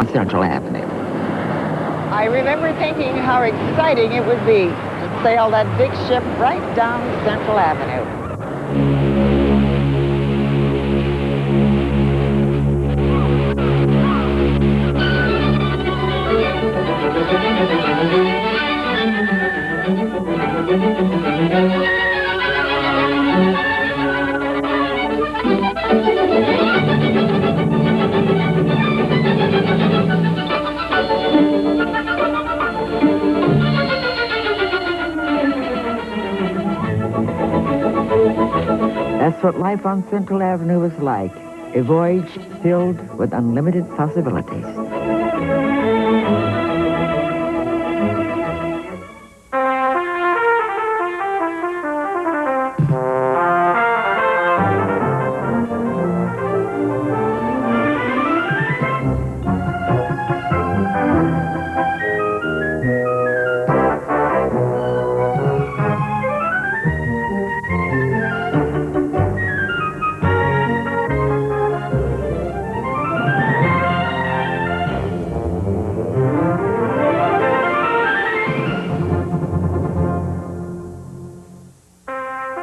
on Central Avenue. I remember thinking how exciting it would be to sail that big ship right down Central Avenue. That's what life on Central Avenue was like, a voyage filled with unlimited possibilities.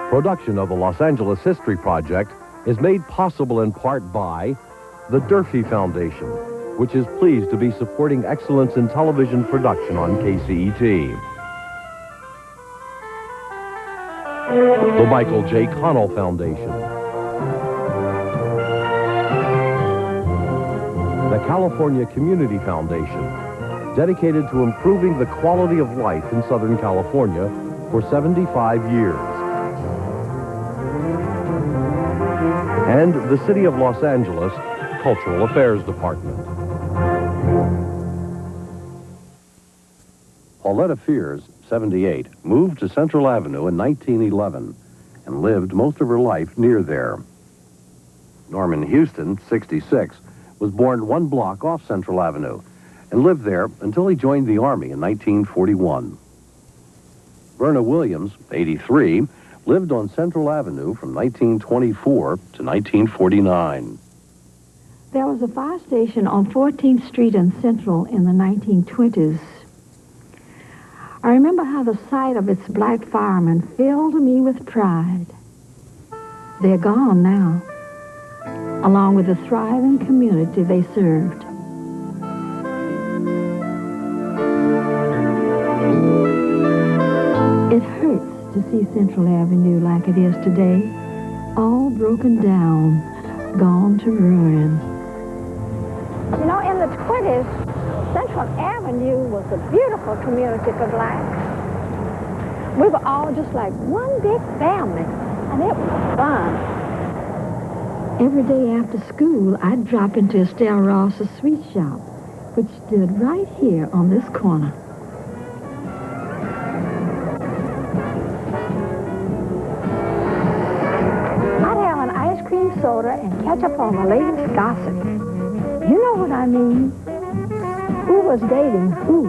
Production of the Los Angeles History Project is made possible in part by the Durfee Foundation, which is pleased to be supporting excellence in television production on KCET. The Michael J. Connell Foundation. The California Community Foundation, dedicated to improving the quality of life in Southern California for 75 years. And the City of Los Angeles Cultural Affairs Department. Pauletta Fears, 78, moved to Central Avenue in 1911 and lived most of her life near there. Norman Houston, 66, was born one block off Central Avenue and lived there until he joined the Army in 1941. Verna Williams, 83, lived on Central Avenue from 1924 to 1949. There was a fire station on 14th Street and Central in the 1920s. I remember how the sight of its black firemen filled me with pride. They're gone now, along with the thriving community they served. It hurts to see Central Avenue like it is today, all broken down, gone to ruin. You know, in the 20s, Central Avenue was a beautiful community for blacks. We were all just like one big family, and it was fun. Every day after school, I'd drop into Estelle Ross's sweet shop, which stood right here on this corner. Soda and catch up on the latest gossip. You know what I mean? Who was dating who?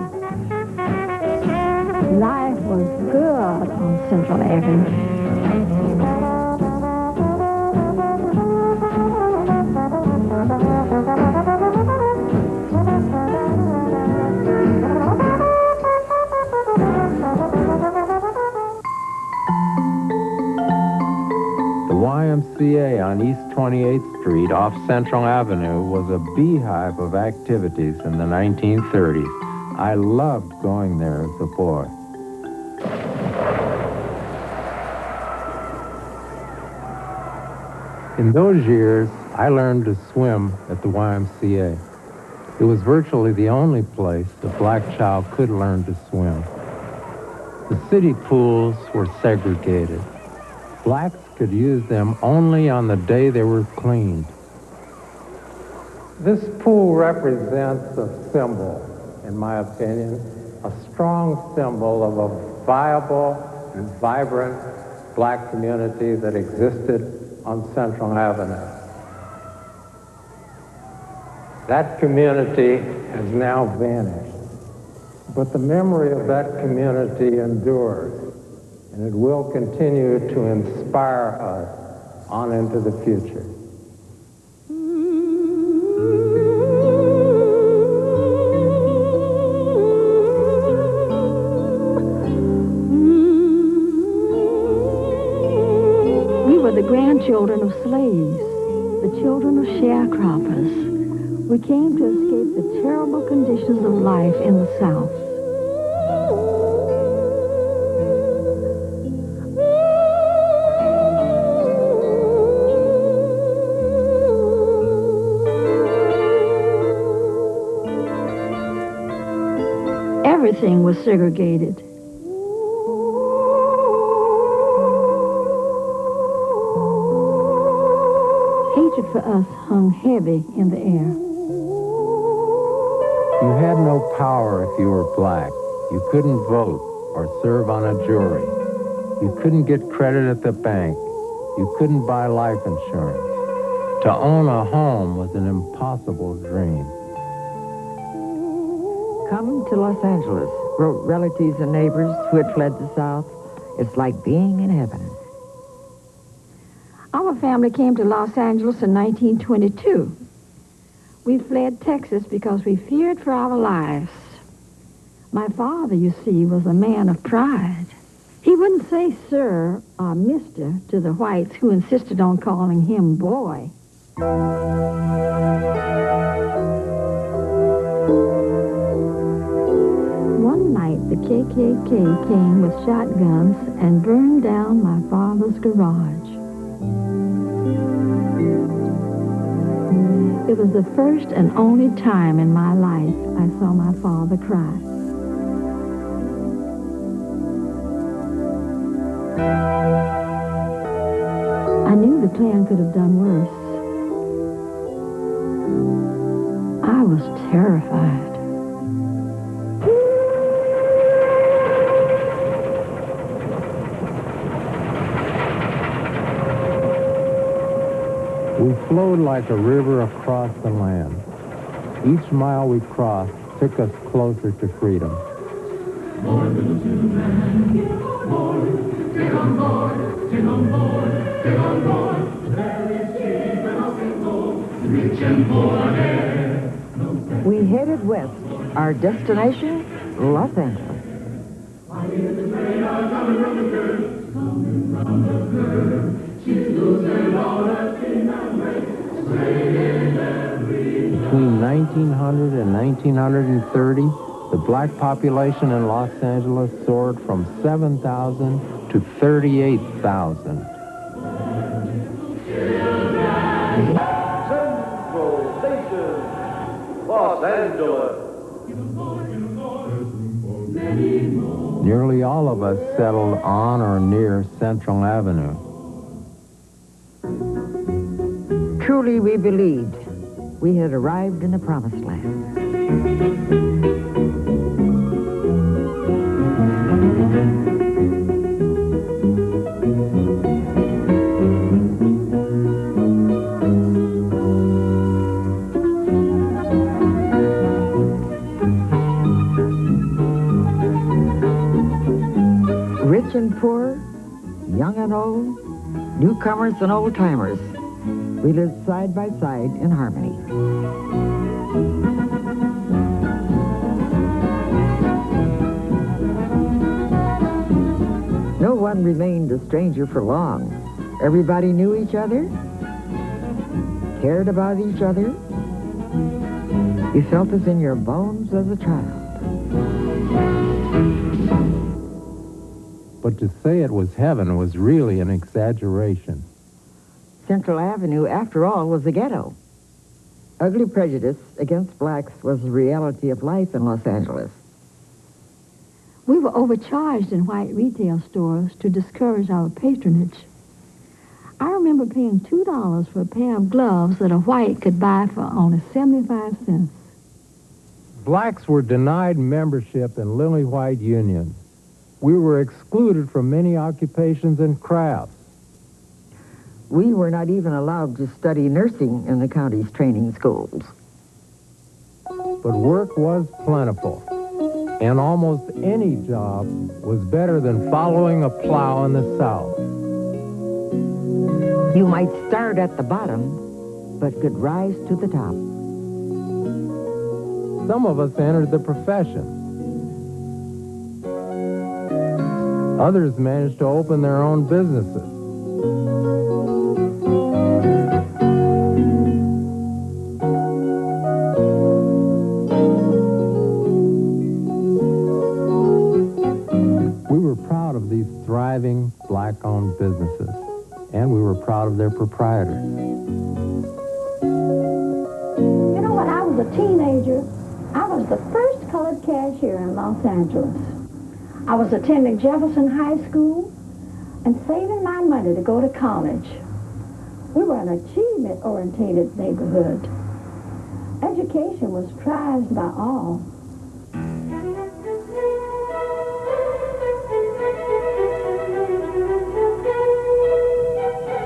Life was good on Central Avenue. YMCA on East 28th Street off Central Avenue was a beehive of activities in the 1930s. I loved going there as a boy. In those years, I learned to swim at the YMCA. It was virtually the only place a black child could learn to swim. The city pools were segregated. Blacks could use them only on the day they were cleaned. This pool represents a symbol, in my opinion, a strong symbol of a viable and vibrant black community that existed on Central Avenue. That community has now vanished, but the memory of that community endures. And it will continue to inspire us on into the future. children of slaves, the children of sharecroppers. We came to escape the terrible conditions of life in the South. Everything was segregated. Hatred for us hung heavy in the air. You had no power if you were black. You couldn't vote or serve on a jury. You couldn't get credit at the bank. You couldn't buy life insurance. To own a home was an impossible dream. Come to Los Angeles, wrote relatives and neighbors who had fled the South. It's like being in heaven. Our family came to Los Angeles in 1922. We fled Texas because we feared for our lives. My father, you see, was a man of pride. He wouldn't say sir or mister to the whites who insisted on calling him boy. One night, the KKK came with shotguns and burned down my father's garage. It was the first and only time in my life I saw my father cry. I knew the Klan could have done worse. I was terrified. We flowed like a river across the land. Each mile we crossed took us closer to freedom. Board, little children, get on board, get on board, get on board. There is cheap and up and go, rich and poor there. We headed west. Our destination, Los Angeles. I hear the train coming from the curve, coming from the curve. She's losing all her steam and brake, spraying every. Between 1900 and 1930, the black population in Los Angeles soared from 7,000 to 38,000. Central Station, Los Angeles. Nearly all of us settled on or near Central Avenue. Truly we believed we had arrived in the promised land. Rich and poor, young and old, newcomers and old-timers, we lived side by side in harmony. No one remained a stranger for long. Everybody knew each other, cared about each other. You felt as in your bones as a child. But to say it was heaven was really an exaggeration. Central Avenue, after all, was a ghetto. Ugly prejudice against blacks was the reality of life in Los Angeles. We were overcharged in white retail stores to discourage our patronage. I remember paying $2 for a pair of gloves that a white could buy for only 75 cents. Blacks were denied membership in lily white unions. We were excluded from many occupations and crafts. We were not even allowed to study nursing in the county's training schools. But work was plentiful, and almost any job was better than following a plow in the South. You might start at the bottom, but could rise to the top. Some of us entered the profession. Others managed to open their own businesses. black-owned businesses, and we were proud of their proprietors. You know, when I was a teenager, I was the first colored cashier in Los Angeles. I was attending Jefferson High School and saving my money to go to college. We were an achievement-oriented neighborhood. Education was prized by all.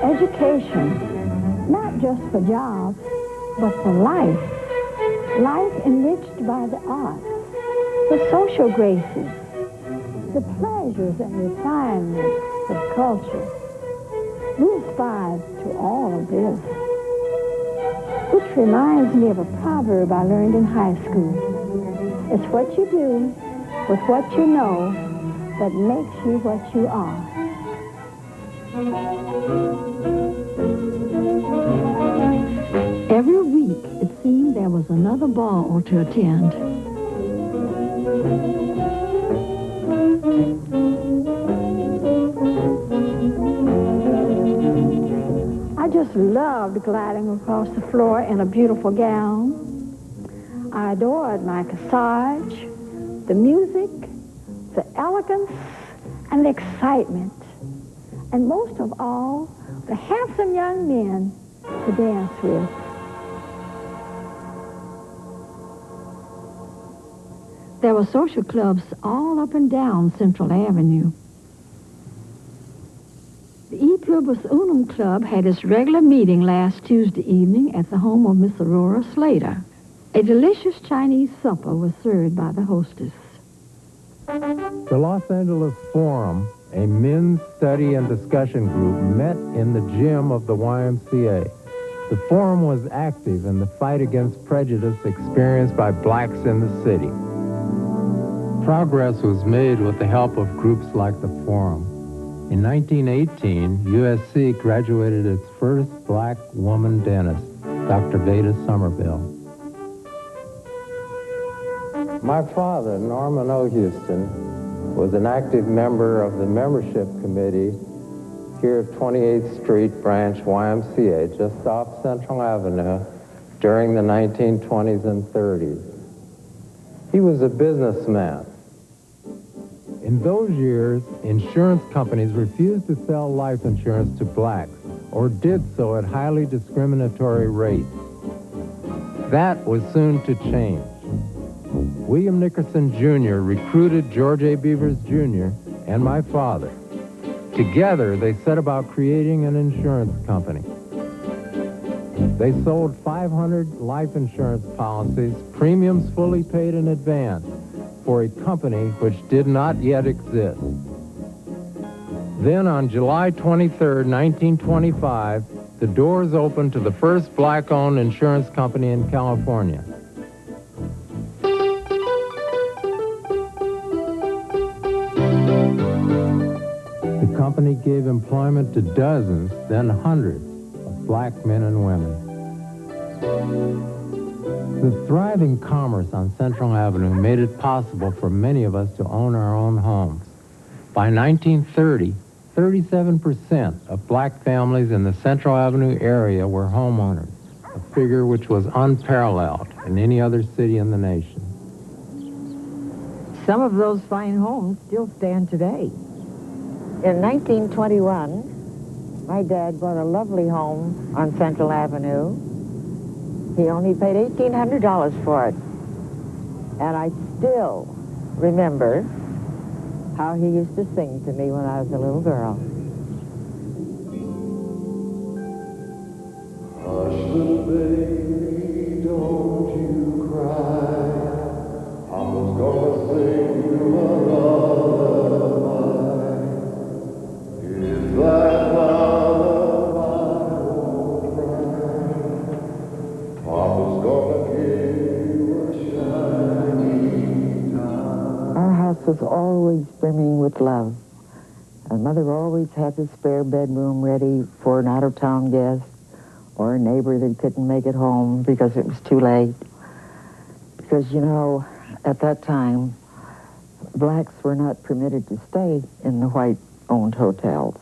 Education, not just for jobs, but for life. Life enriched by the arts, the social graces, the pleasures and refinements of culture. We aspired to all of this. Which reminds me of a proverb I learned in high school. It's what you do with what you know that makes you what you are. Every week, it seemed there was another ball to attend. I just loved gliding across the floor in a beautiful gown. I adored my corsage, the music, the elegance, and the excitement. And most of all, the handsome young men to dance with. There were social clubs all up and down Central Avenue. The E Pluribus Unum Club had its regular meeting last Tuesday evening at the home of Miss Aurora Slater. A delicious Chinese supper was served by the hostess. The Los Angeles Forum, a men's study and discussion group, met in the gym of the YMCA. The Forum was active in the fight against prejudice experienced by blacks in the city. Progress was made with the help of groups like the Forum. In 1918, USC graduated its first black woman dentist, Dr. Veda Somerville. My father, Norman O. Houston, was an active member of the membership committee here at 28th Street Branch YMCA, just off Central Avenue, during the 1920s and 30s. He was a businessman. In those years, insurance companies refused to sell life insurance to blacks, or did so at highly discriminatory rates. That was soon to change. William Nickerson Jr. recruited George A. Beavers Jr. and my father. Together, they set about creating an insurance company. They sold 500 life insurance policies, premiums fully paid in advance, for a company which did not yet exist. Then on July 23, 1925, the doors opened to the first black-owned insurance company in California. The company gave employment to dozens, then hundreds, of black men and women. The thriving commerce on Central Avenue made it possible for many of us to own our own homes. By 1930, 37% of black families in the Central Avenue area were homeowners, a figure which was unparalleled in any other city in the nation. Some of those fine homes still stand today. In 1921, my dad bought a lovely home on Central Avenue. He only paid $1,800 for it. And I still remember how he used to sing to me when I was a little girl. Hush, little baby, don't you cry. Papa's gonna sing you a lullaby. Is that lullaby won't cry? Papa's gonna give you a shiny time. Our house was always brimming with love. And Mother always had the spare bedroom ready for an out-of-town guest or a neighbor that couldn't make it home because it was too late. Because, you know, at that time, blacks were not permitted to stay in the white-owned hotels.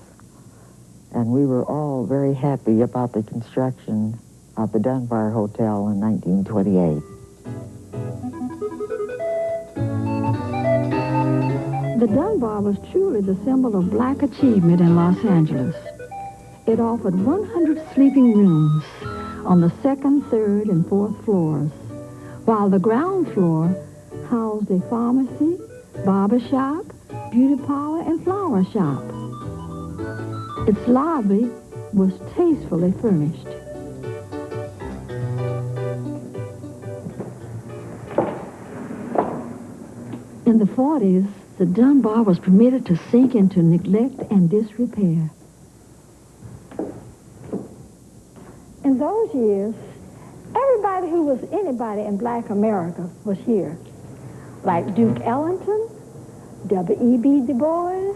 And we were all very happy about the construction of the Dunbar Hotel in 1928. The Dunbar was truly the symbol of black achievement in Los Angeles. It offered 100 sleeping rooms on the second, third, and fourth floors, while the ground floor housed a pharmacy, barber shop, beauty parlor, and flower shop. Its lobby was tastefully furnished. In the 40s, the Dunbar was permitted to sink into neglect and disrepair. In those years, everybody who was anybody in black America was here. Like Duke Ellington, W.E.B. Du Bois,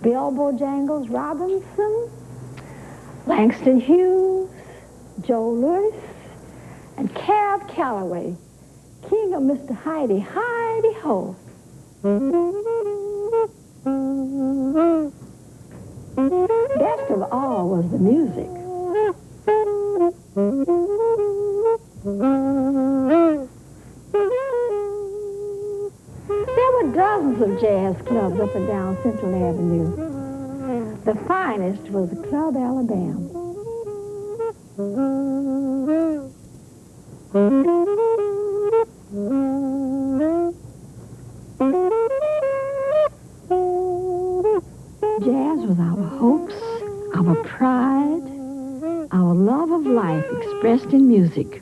Bill Bojangles Robinson, Langston Hughes, Joe Louis, and Cab Calloway, king of Mr. Heidi, Heidi Ho. Best of all was the music. There were dozens of jazz clubs up and down Central Avenue. The finest was the Club Alabama. Jazz was our hopes, our pride, our love of life expressed in music.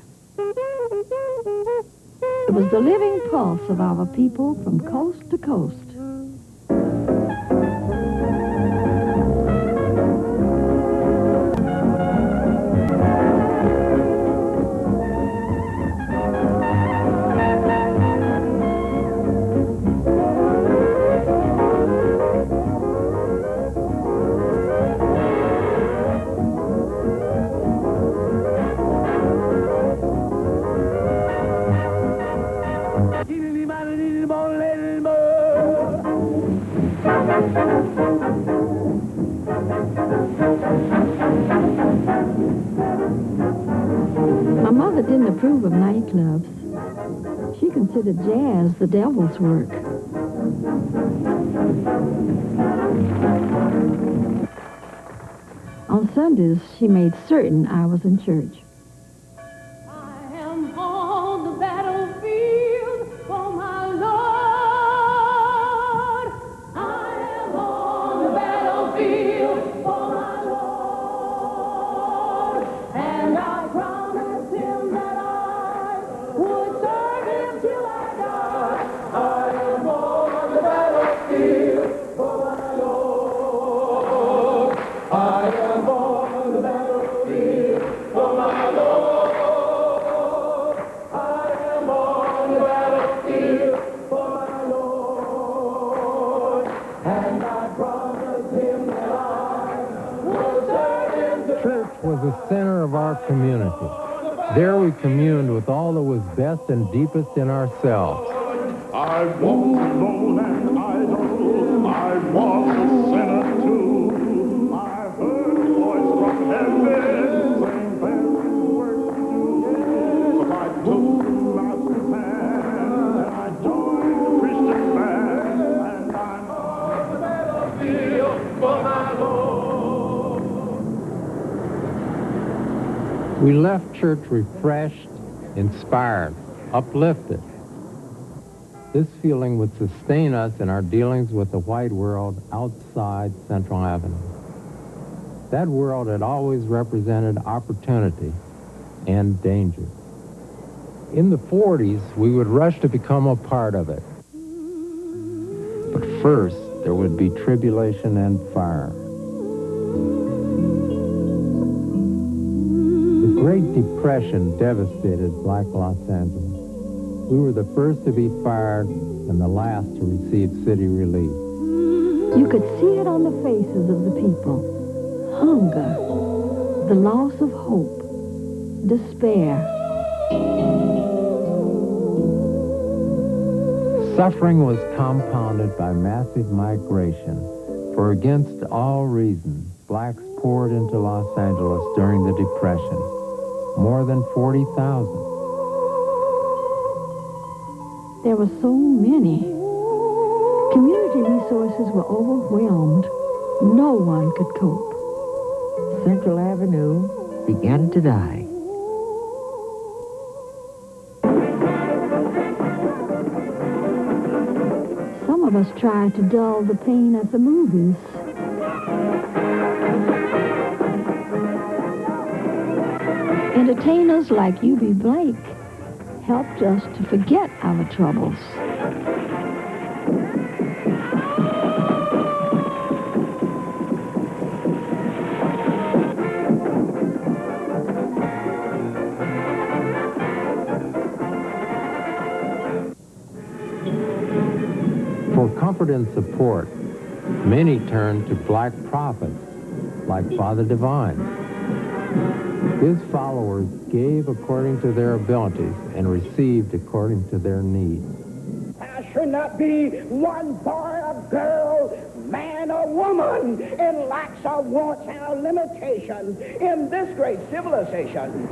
It was the living pulse of our people from coast to coast. My mother didn't approve of nightclubs. She considered jazz the devil's work. On Sundays, she made certain I was in church. I am on the battlefield for my Lord. I am on the battlefield for my Lord. And I promised him that I would serve him till I die. I am on the battlefield for my Lord. I am on the battlefield for my Lord. I am on the battlefield for my Lord. And I promised him that I would serve him till Church was the center of our community. There we communed with all that was best and deepest in ourselves. I walked alone and idle. I was a sinner too. I heard a voice from heaven saying there is work to do. So I took the master's hand and I joined the Christian band. And I'm on the battlefield for my Lord. We left church refreshed, inspired, uplifted. This feeling would sustain us in our dealings with the white world outside Central Avenue. That world had always represented opportunity and danger. In the 40s, we would rush to become a part of it. But first, there would be tribulation and fire. The Great Depression devastated Black Los Angeles. We were the first to be fired and the last to receive city relief. You could see it on the faces of the people. Hunger, the loss of hope, despair. Suffering was compounded by massive migration, for against all reason, blacks poured into Los Angeles during the Depression. More than 40,000. There were so many. Community resources were overwhelmed. No one could cope. Central Avenue began to die. Some of us tried to dull the pain at the movies. Entertainers like U.B. Blake helped us to forget our troubles. For comfort and support, many turned to black prophets like Father Divine. His followers gave according to their abilities and received according to their needs. There should not be one boy or girl, man or woman, in lacks of wants and limitations in this great civilization.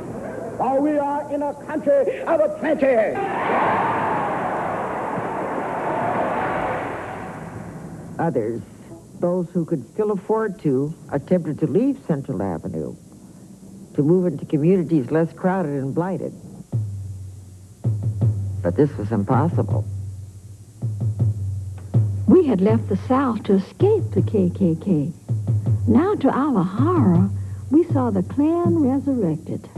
For we are in a country of plenty. Others, those who could still afford to, attempted to leave Central Avenue, to move into communities less crowded and blighted. But this was impossible. We had left the South to escape the KKK. Now, to our horror, we saw the Klan resurrected,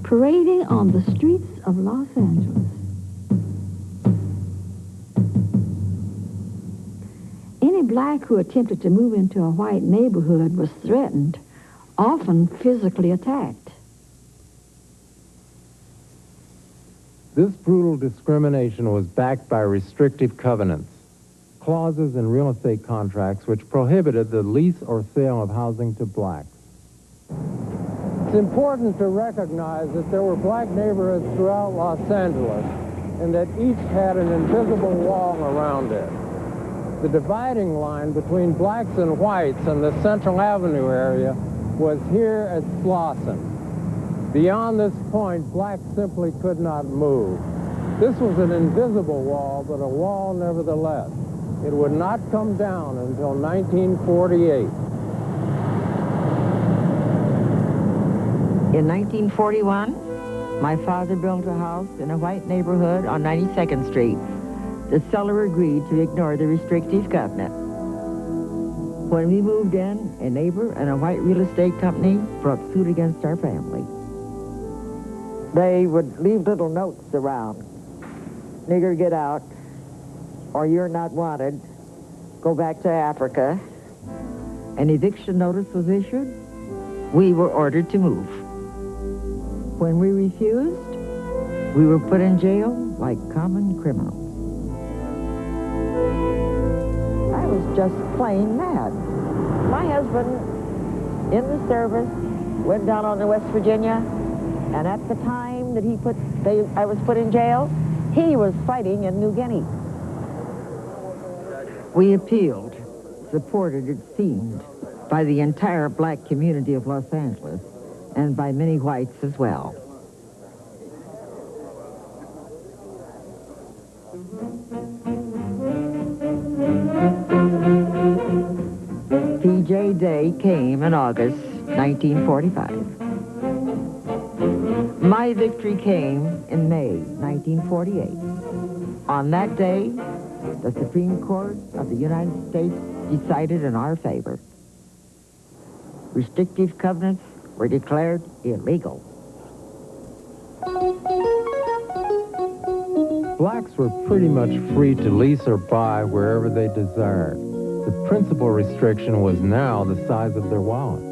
parading on the streets of Los Angeles. Any black who attempted to move into a white neighborhood was threatened, often physically attacked. This brutal discrimination was backed by restrictive covenants, clauses in real estate contracts which prohibited the lease or sale of housing to blacks. It's important to recognize that there were black neighborhoods throughout Los Angeles and that each had an invisible wall around it. The dividing line between blacks and whites in the Central Avenue area was here at Slauson. Beyond this point, blacks simply could not move. This was an invisible wall, but a wall nevertheless. It would not come down until 1948. In 1941, my father built a house in a white neighborhood on 92nd Street. The seller agreed to ignore the restrictive covenant. When we moved in, a neighbor and a white real estate company brought suit against our family. They would leave little notes around. Nigger, get out, or you're not wanted. Go back to Africa. An eviction notice was issued. We were ordered to move. When we refused, we were put in jail like common criminals. I was just plain mad. My husband, in the service, went down on to West Virginia, and at the time that I was put in jail, he was fighting in New Guinea. We appealed, supported, it seemed, by the entire black community of Los Angeles, and by many whites as well. P.J. Day came in August 1945. My victory came in May 1948. On that day, the Supreme Court of the United States decided in our favor. Restrictive covenants were declared illegal. Blacks were pretty much free to lease or buy wherever they desired. The principal restriction was now the size of their wallet.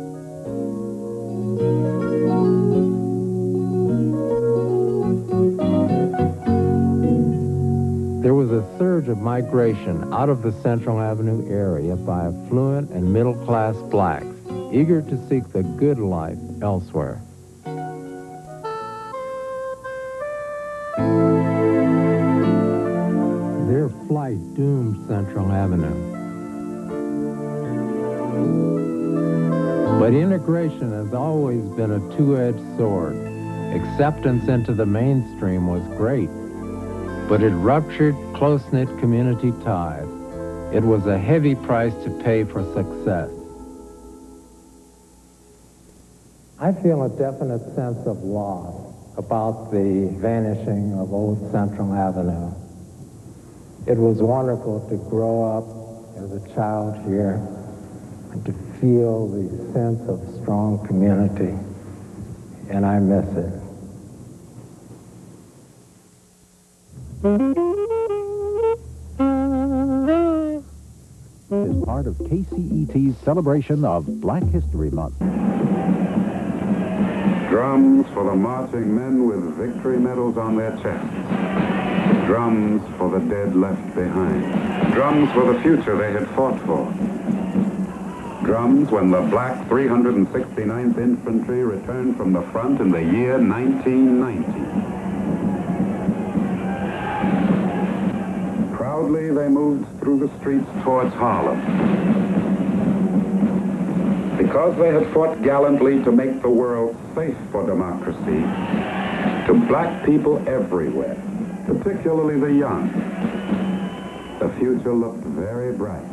There was a surge of migration out of the Central Avenue area by affluent and middle-class blacks, eager to seek the good life elsewhere. Their flight doomed Central Avenue. But integration has always been a two-edged sword. Acceptance into the mainstream was great, but it ruptured close-knit community ties. It was a heavy price to pay for success. I feel a definite sense of loss about the vanishing of Old Central Avenue. It was wonderful to grow up as a child here and to feel the sense of strong community, and I miss it. Is part of KCET's celebration of Black History Month. Drums for the marching men with victory medals on their chests. Drums for the dead left behind. Drums for the future they had fought for. Drums when the black 369th Infantry returned from the front in the year 1990. Proudly they moved through the streets towards Harlem. Because they had fought gallantly to make the world safe for democracy, to black people everywhere, particularly the young, the future looked very bright.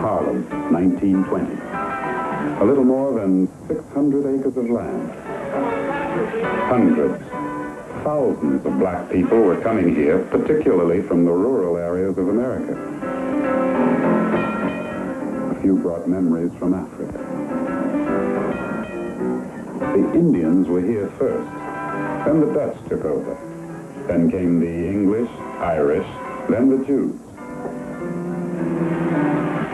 Harlem, 1920. A little more than 600 acres of land. Hundreds, thousands of black people were coming here, particularly from the rural areas of America. A few brought memories from Africa. The Indians were here first, then the Dutch took over. Then came the English, Irish, then the Jews.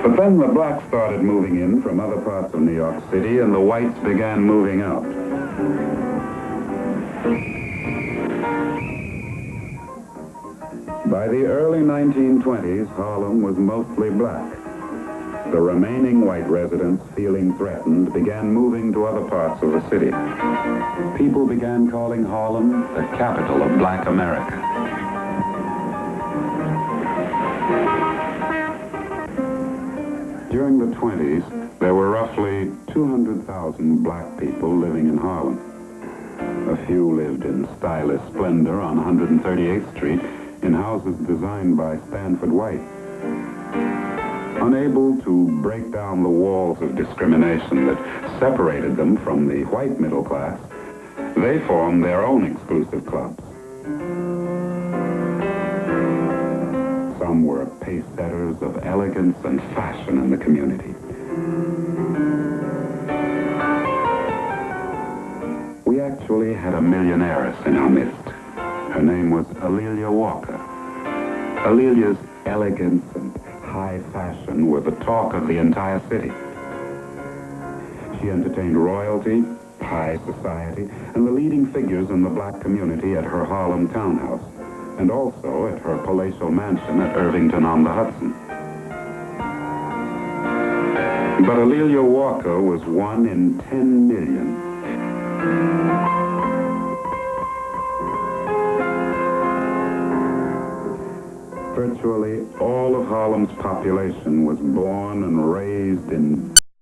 But then the blacks started moving in from other parts of New York City, and the whites began moving out. By the early 1920s, Harlem was mostly black. The remaining white residents, feeling threatened, began moving to other parts of the city. People began calling Harlem the capital of black America. During the 20s, there were roughly 200,000 black people living in Harlem. A few lived in stylish splendor on 138th Street in houses designed by Stanford White. Unable to break down the walls of discrimination that separated them from the white middle class, they formed their own exclusive clubs. Some were pace-setters of elegance and fashion in the community. We actually had a millionairess in our midst. Her name was A'Lelia Walker. A'Lelia's elegance and high fashion were the talk of the entire city. She entertained royalty, high society, and the leading figures in the black community at her Harlem townhouse, and also at her palatial mansion at Irvington on the Hudson. But A'Lelia Walker was one in 10 million. Virtually all of Harlem's population was born and raised in